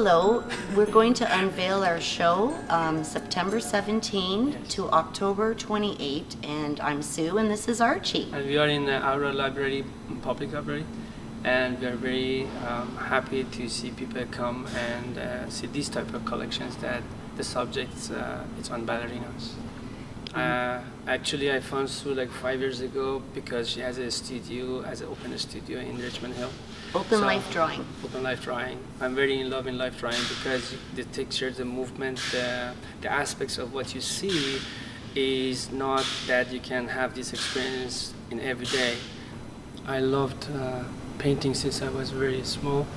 Hello, we're going to unveil our show September 17 to October 28, and I'm Sue and this is Archie. And we are in the Aurora Library, public library, and we are very happy to see people come and see these type of collections that the subjects it's on ballerinas. Actually, I found Sue like 5 years ago because she has a studio, as an open studio in Richmond Hill. Open life drawing. Open life drawing. I'm very in love in life drawing because the textures, the movement, the aspects of what you see is not that you can have this experience in every day. I loved painting since I was very small.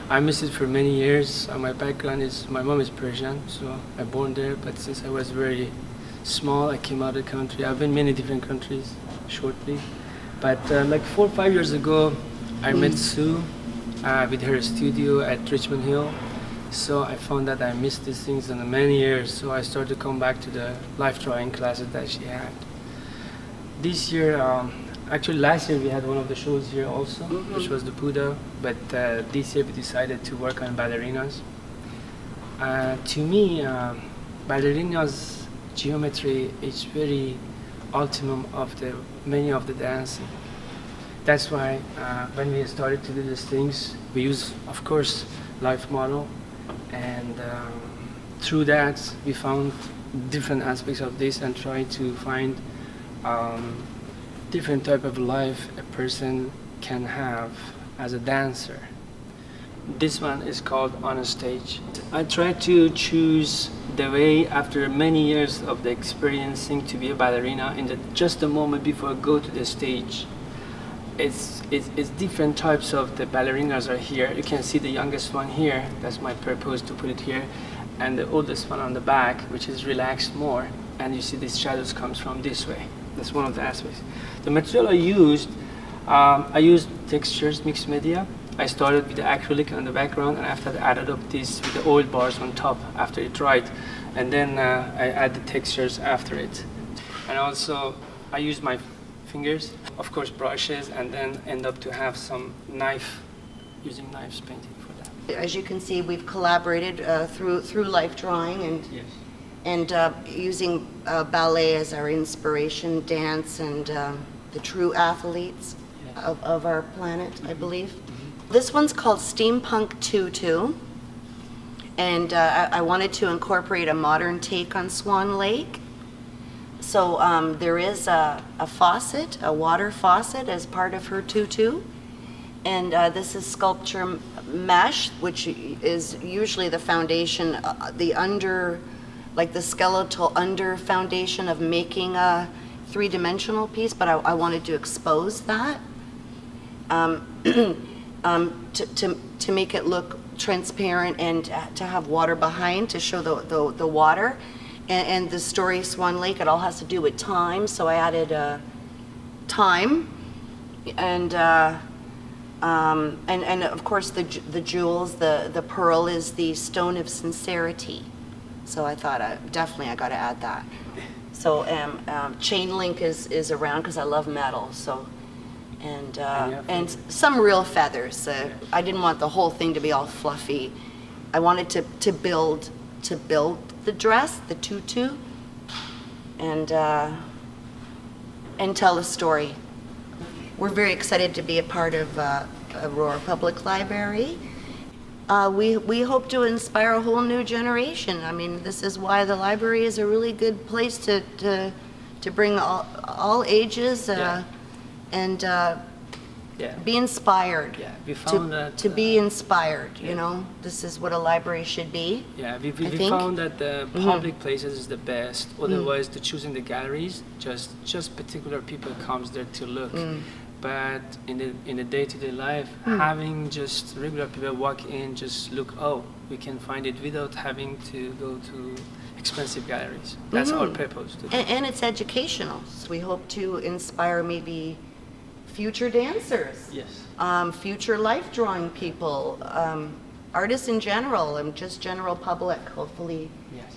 I missed it for many years. My background is, my mom is Persian, so I born there, but since I was very small, I came out of the country. I've been many different countries shortly. But like 4 or 5 years ago, I met Sue with her studio at Richmond Hill. So I found that I missed these things in many years. So I started to come back to the life drawing classes that she had. This year, actually last year we had one of the shows here also, which was the Buddha. But this year we decided to work on ballerinas. To me, ballerinas geometry is very ultimum of the many of the dancing. That's why when we started to do these things, we use, of course, life model, and through that we found different aspects of this and tried to find different type of life a person can have as a dancer. This one is called On a Stage. I tried to choose the way, after many years of the experiencing, to be a ballerina in just the moment before I go to the stage. It's different types of the ballerinas are here. You can see the youngest one here. That's my purpose to put it here, and the oldest one on the back, which is relaxed more. And you see these shadows comes from this way. That's one of the aspects. The material I used textures, mixed media. I started with the acrylic on the background, and after that I added up this with the oil bars on top after it dried, and then I add the textures after it. And also I use my fingers, of course brushes, and then end up to have some knife, using knives painting for that. As you can see, we've collaborated through life drawing and Yes. and using ballet as our inspiration, dance, and the true athletes of our planet, I believe. This one's called Steampunk Tutu, and I wanted to incorporate a modern take on Swan Lake. So there is a faucet, a water faucet, as part of her tutu, and this is sculpture mesh, which is usually the foundation, like the skeletal under foundation of making a three-dimensional piece, but I wanted to expose that. To make it look transparent and to have water behind to show the water, and the story Swan Lake, it all has to do with time, so I added time, and of course the jewels, the pearl is the stone of sincerity, so I thought definitely I got to add that. So chain link is around because I love metal, so. And some real feathers. I didn't want the whole thing to be all fluffy. I wanted to build the dress, the tutu, and tell a story. We're very excited to be a part of Aurora Public Library. We hope to inspire a whole new generation. I mean, this is why the library is a really good place to bring all ages. And be inspired. Yeah, we found that to be inspired. You know, this is what a library should be. Yeah, we found that the public places is the best. Otherwise, choosing the galleries, just particular people comes there to look. But in the day-to-day life, having just regular people walk in, just look. Oh, we can find it without having to go to expensive galleries. That's our purpose. And it's educational. So we hope to inspire maybe future dancers, yes, future life drawing people, artists in general, and just general public. Hopefully, yes,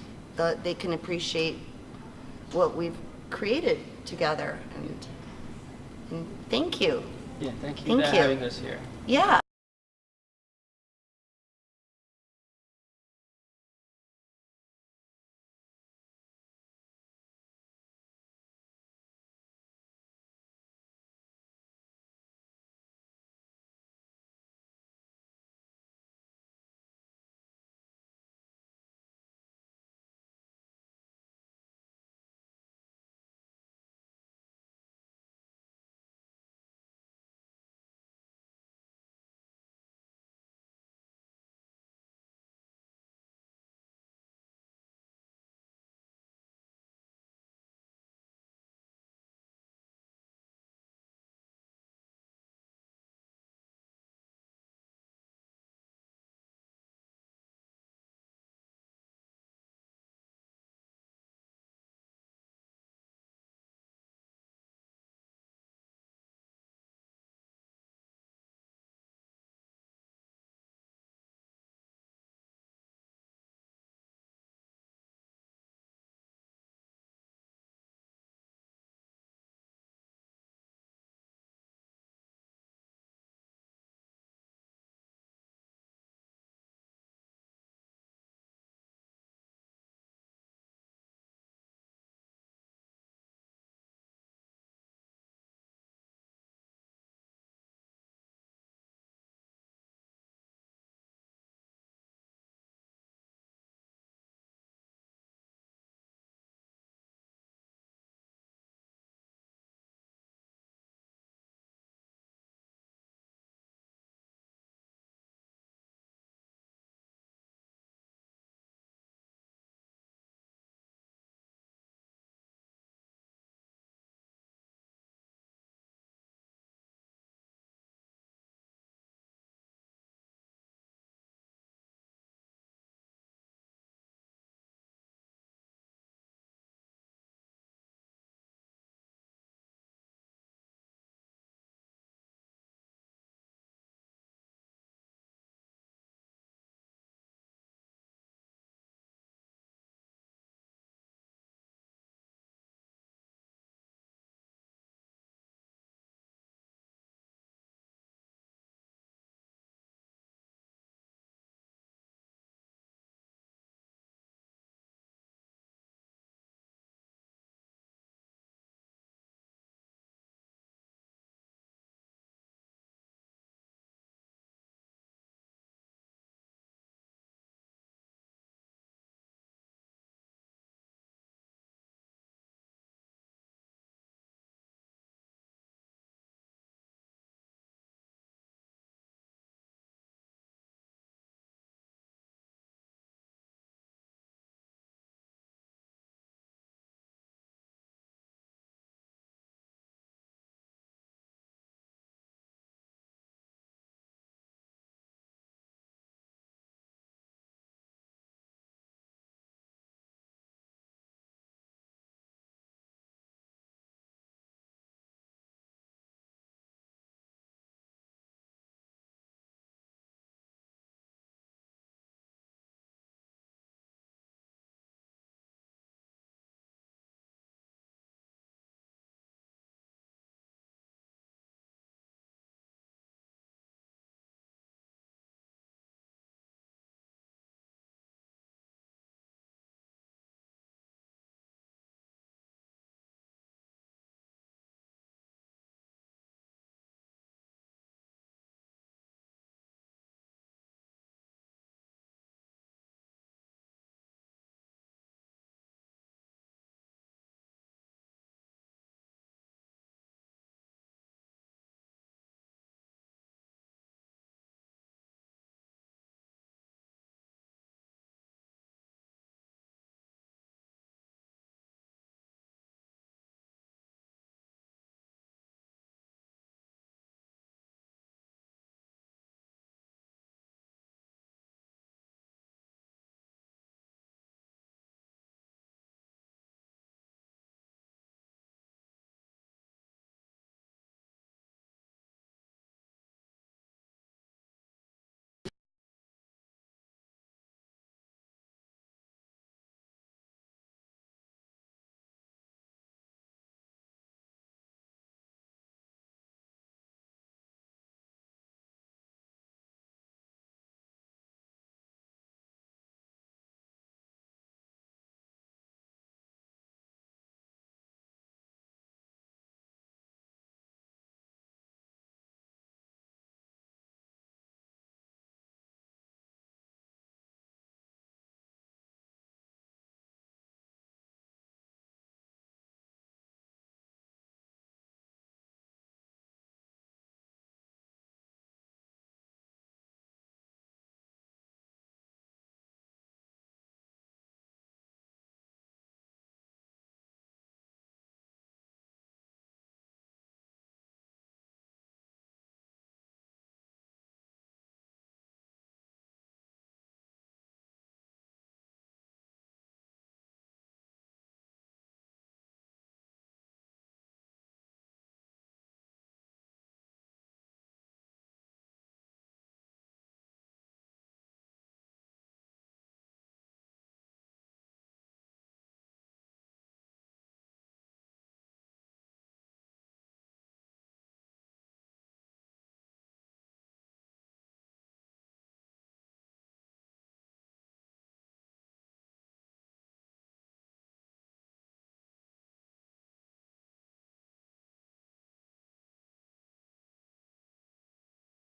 they can appreciate what we've created together. And thank you. Yeah, thank you for having us here. Yeah.